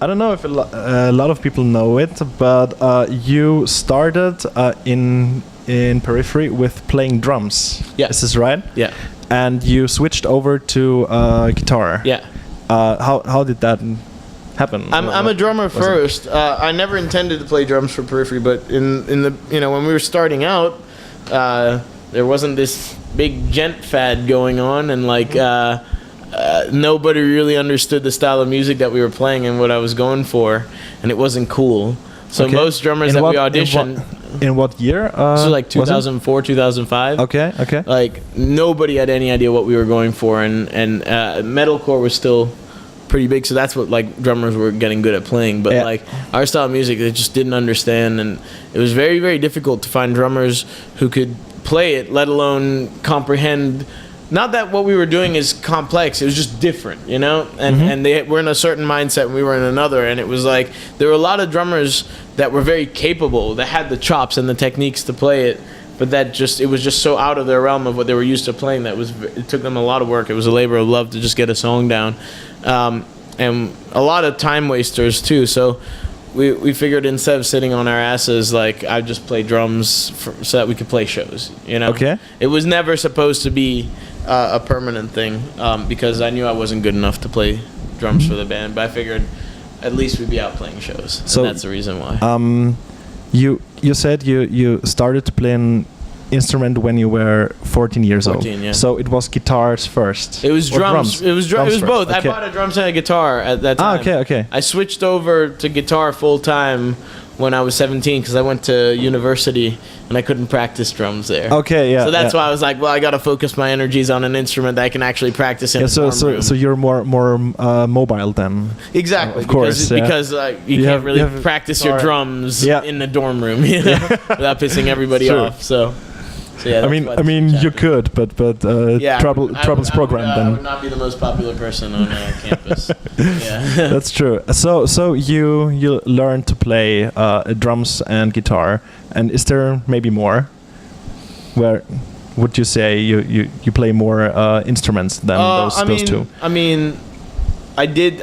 I don't know if a lot of people know it, but you started in Periphery with playing drums. Yeah. Is this right? Yeah. And you switched over to guitar. Yeah. How did that happen? I'm a drummer first. I never intended to play drums for Periphery, but in the when we were starting out, there wasn't this big gent fad going on, and like nobody really understood the style of music that we were playing and what I was going for, and it wasn't cool. So most drummers we auditioned. In what year? So like 2004, 2005. Okay. Like nobody had any idea what we were going for, and metalcore was still pretty big. So that's what like drummers were getting good at playing. But like our style of music, they just didn't understand, and it was very, very difficult to find drummers who could play it, let alone comprehend. Not that what we were doing is complex, it was just different, and they were in a certain mindset and we were in another, and it was like there were a lot of drummers that were very capable, that had the chops and the techniques to play it, but it was just so out of their realm of what they were used to playing that it took them a lot of work. It was a labor of love to just get a song down, and a lot of time wasters too. So we figured instead of sitting on our asses, like I'd just play drums so that we could play shows. Okay. It was never supposed to be a permanent thing, because I knew I wasn't good enough to play drums for the band, but I figured at least we'd be out playing shows. So that's the reason why. You said you started to play an instrument when you were 14 years old. Yeah. So it was guitars first. It was drums. It was both. Okay. I bought a drums and a guitar at that time. Okay. I switched over to guitar full time when I was 17 because I went to university and I couldn't practice drums there. Okay, yeah. So that's why I was like, well, I got to focus my energies on an instrument that I can actually practice in. So you're more mobile then. Exactly. Of course, because you can't really practice your drums in the dorm room, without pissing everybody off. So yeah. I mean, you could, but Trouble's program then. I would not be the most popular person on campus. Yeah. That's true. So you learned to play drums and guitar, and is there maybe more? Where would you say you play more instruments than those two? I mean, I did.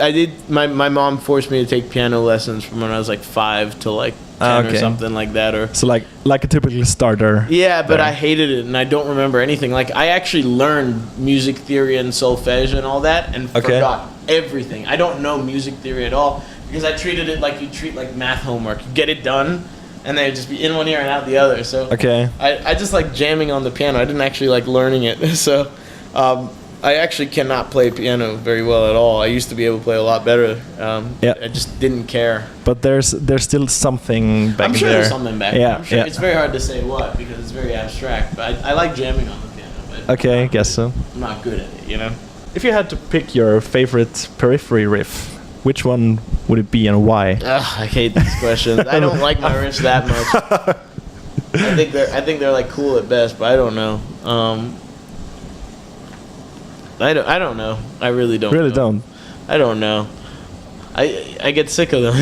My mom forced me to take piano lessons from when I was like 5 to like 10 or something like that, or so like a typical starter. Yeah, but I hated it and I don't remember anything. Like I actually learned music theory and solfege and all that and forgot everything. I don't know music theory at all because I treated it like you treat like math homework. You get it done and then it'd just be in one ear and out the other. So I just like jamming on the piano. I didn't actually like learning it. So I actually cannot play piano very well at all. I used to be able to play a lot better. I just didn't care. But there's still something back there. I'm sure there's something back there. I'm sure Yeah. it's very hard to say what because it's very abstract. But I like jamming on the piano. But I guess so. I'm not good at it, If you had to pick your favorite Periphery riff, which one would it be and why? I hate these questions. I don't like my riffs that much. I think they're like cool at best, but I don't know. I don't know. I really don't. I don't know. I get sick of them.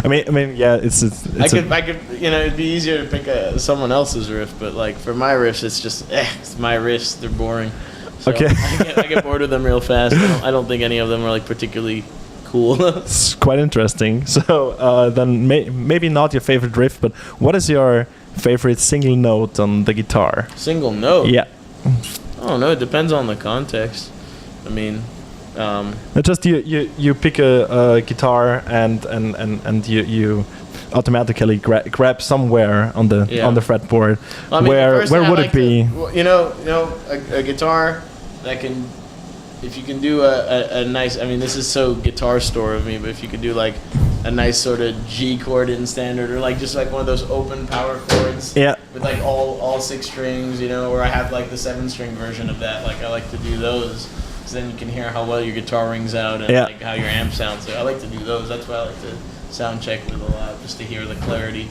I mean, yeah. It's I could. It'd be easier to pick someone else's riff, but like for my riffs, it's just it's my riffs. They're boring. So I get bored of them real fast. I don't think any of them are like particularly cool. It's quite interesting. So then maybe not your favorite riff, but what is your favorite single note on the guitar? Single note? Yeah. I don't know. It depends on the context. I mean, just you pick a guitar and you automatically grab somewhere on the fretboard. Well, I mean, where would it be? A guitar that can, if you can do a nice. I mean, this is so Guitar Store of me, but if you could do like a nice sort of G chord in standard, or like just like one of those open power chords. Yeah. With like all 6 strings, or I have like the 7-string version of that. Like I like to do those, because then you can hear how well your guitar rings out and like how your amp sounds. So I like to do those. That's why I like to sound check with a lot, just to hear the clarity.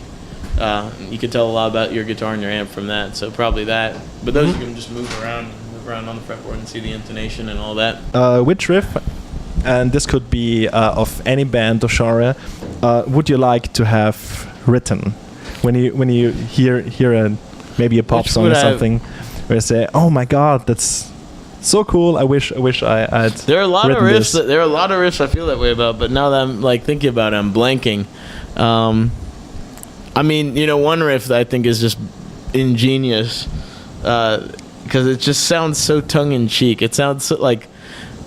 You can tell a lot about your guitar and your amp from that. So probably that. But those you can just move around on the fretboard and see the intonation and all that. Which riff? And this could be of any band or genre. Would you like to have written when you hear maybe a pop song or something, where you say, "Oh my God, that's so cool. I wish I had. There are a lot of written riffs. this. There are a lot of riffs I feel that way about. But now that I'm like thinking about it, I'm blanking. I mean, one riff that I think is just ingenious, because it just sounds so tongue in cheek. It sounds so, like,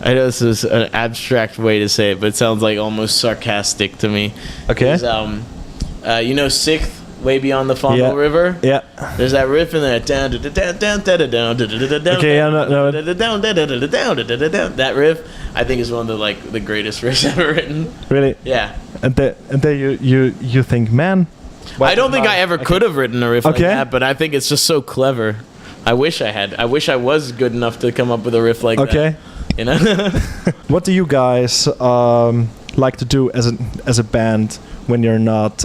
I know this is an abstract way to say it, but it sounds like almost sarcastic to me. Okay. Is, Sixth, Way Beyond the Fondle River? Yeah. There's that riff in there. Okay, yeah, no. That riff, I think, is one of the greatest riffs ever written. Really? Yeah. And then you think, man. I don't think I ever could have written a riff like Okay. that, but I think it's just so clever. I wish I had. I wish I was good enough to come up with a riff like that. Okay. What do you guys like to do as a band when you're not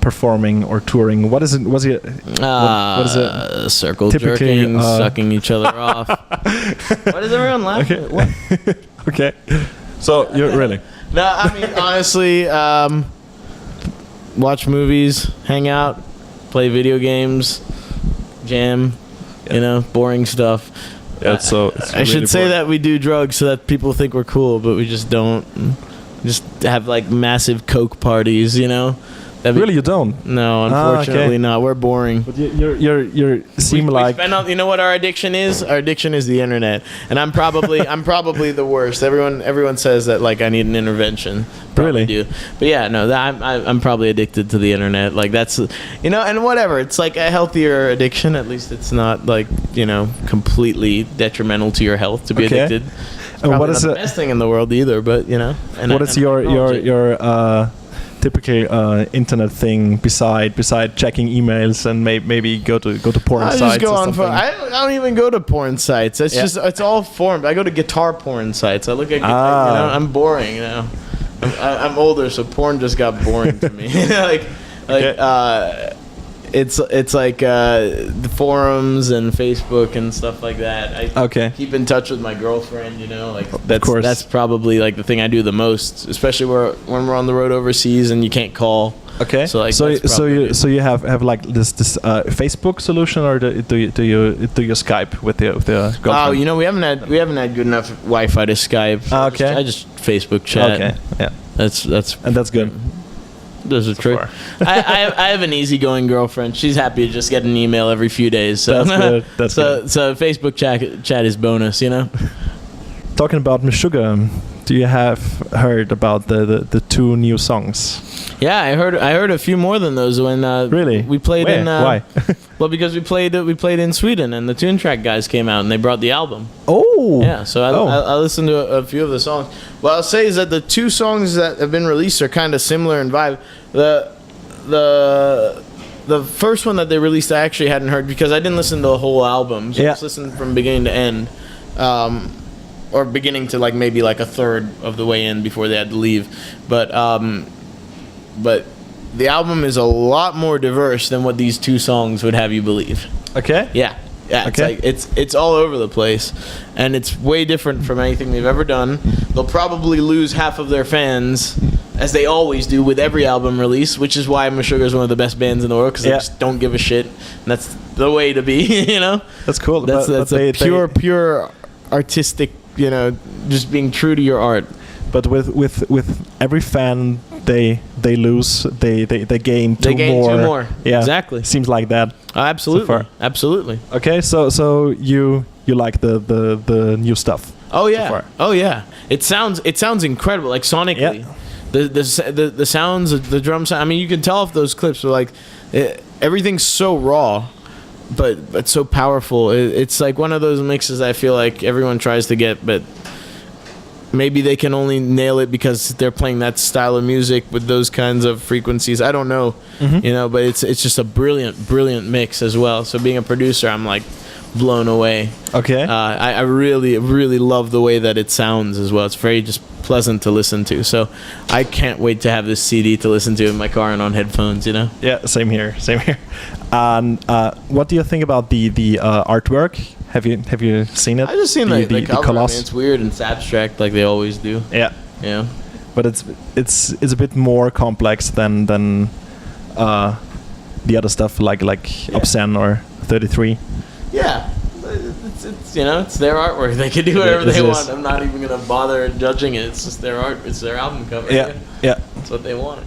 performing or touring? What is it? What is it? Circle Typically, jerking, sucking each other off. Why does everyone laugh? Okay. What? Okay. So you're really. No, I mean honestly, watch movies, hang out, play video games, jam. Boring stuff. Yeah, it's I should really say boring. that we do drugs so that people think we're cool, but we just don't. Just have like massive coke parties, Really, you don't. No, unfortunately okay. not. We're boring. But you seem like. We spend you know what our addiction is? Our addiction is the internet, and I'm probably the worst. Everyone says that like I need an intervention. Probably Really? do. But yeah, no, I'm probably addicted to the internet. Like that's and whatever. It's like a healthier addiction. At least it's not like completely detrimental to your health to be Okay. addicted. And what Probably is not the best thing in the world either, but And what is your typical internet thing beside checking emails and maybe go to porn I sites just go or on something? I don't even go to porn sites. It's just it's all formed. I go to guitar porn sites. I look at guitar, I'm boring. I'm older, so porn just got boring to me. It's like the forums and Facebook and stuff like that. I keep in touch with my girlfriend, that's probably like the thing I do the most, especially when we're on the road overseas and you can't call. Okay. So you have like this Facebook solution, or do you Skype with the girlfriend? Oh, we haven't had good enough Wi-Fi to Skype. So Okay. I just Facebook chat. Okay. Yeah. That's good. Those are true. I have an easygoing girlfriend. She's happy to just get an email every few days. So That's good. That's good. So Facebook chat is bonus, Talking about Meshuggah, do you have heard about the 2 new songs? Yeah, I heard a few more than those when Really? we played Where? in Why? well, because we played in Sweden and the Tune Track guys came out and they brought the album. Oh. Yeah, so I listened to a few of the songs. What I'll say is that the 2 songs that have been released are kind of similar in vibe. The first one that they released I actually hadn't heard because I didn't listen to the whole album. So I just listened from beginning to end. Or beginning to like maybe like a third of the way in before they had to leave. But the album is a lot more diverse than what these 2 songs would have you believe. Okay. Yeah. Yeah, Okay. it's all over the place, and it's way different from anything they've ever done. They'll probably lose half of their fans, as they always do with every album release, which is why Meshuggah is one of the best bands in the world, because they just don't give a shit. And that's the way to be, That's cool. That's pure artistic, just being true to your art. But with every fan they lose, they gain 2 They gain more. 2 more. Yeah, Exactly. Seems like that. Absolutely. So far. Absolutely. Okay, so you like the new stuff? Oh yeah. So far. Oh yeah. It sounds incredible, like sonically. Yeah. The sounds, the drum sound. I mean, you can tell if those clips are like everything's so raw, but so powerful. It's like one of those mixes I feel like everyone tries to get, but maybe they can only nail it because they're playing that style of music with those kinds of frequencies. I don't know, but it's just a brilliant mix as well. So being a producer, I'm like blown away. Okay. I really love the way that it sounds as well. It's very just pleasant to listen to. So I can't wait to have this CD to listen to in my car and on headphones. Yeah, same here. And what do you think about the artwork? Have you seen it? I just seen the cover. Colossus? I mean, it's weird and it's abstract like they always do. Yeah. Yeah. But it's a bit more complex than the other stuff like Obscene or 33. Yeah. it's you know, it's their artwork. They can do whatever they is. want. I'm not even gonna bother judging it. It's just their art. It's their album cover. Yeah. That's what they want.